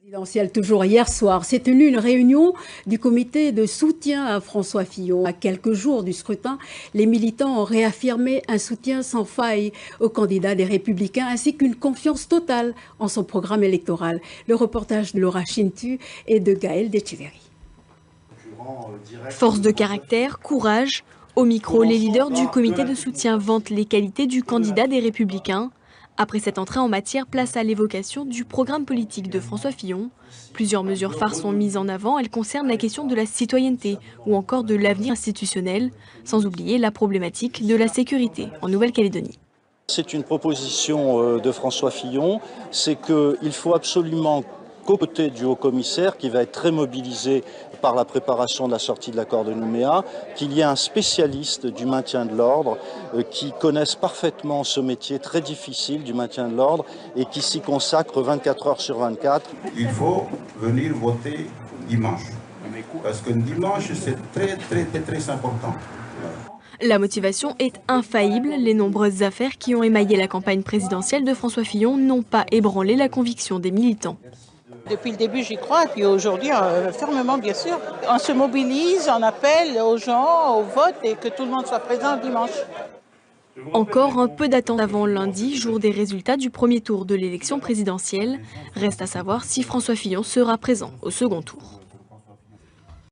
Présidentielle, toujours hier soir, s'est tenue une réunion du comité de soutien à François Fillon. À quelques jours du scrutin, les militants ont réaffirmé un soutien sans faille au candidat des Républicains ainsi qu'une confiance totale en son programme électoral. Le reportage de Laura Chintu et de Gaël Decheverry. Force de caractère, courage. Au micro, les leaders du comité de soutien vantent les qualités du candidat des Républicains. Après cette entrée en matière, place à l'évocation du programme politique de François Fillon. Plusieurs mesures phares sont mises en avant. Elles concernent la question de la citoyenneté ou encore de l'avenir institutionnel, sans oublier la problématique de la sécurité en Nouvelle-Calédonie. C'est une proposition de François Fillon, c'est qu'il faut absolument qu'aux côtés du haut-commissaire, qui va être très mobilisé par la préparation de la sortie de l'accord de Nouméa, qu'il y ait un spécialiste du maintien de l'ordre qui connaisse parfaitement ce métier très difficile du maintien de l'ordre et qui s'y consacre 24 heures sur 24. Il faut venir voter dimanche, parce que dimanche c'est très important. La motivation est infaillible. Les nombreuses affaires qui ont émaillé la campagne présidentielle de François Fillon n'ont pas ébranlé la conviction des militants. Depuis le début, j'y crois, et puis aujourd'hui, fermement, bien sûr. On se mobilise, on appelle aux gens au vote et que tout le monde soit présent dimanche. Encore un peu d'attente avant lundi, jour des résultats du premier tour de l'élection présidentielle. Reste à savoir si François Fillon sera présent au second tour.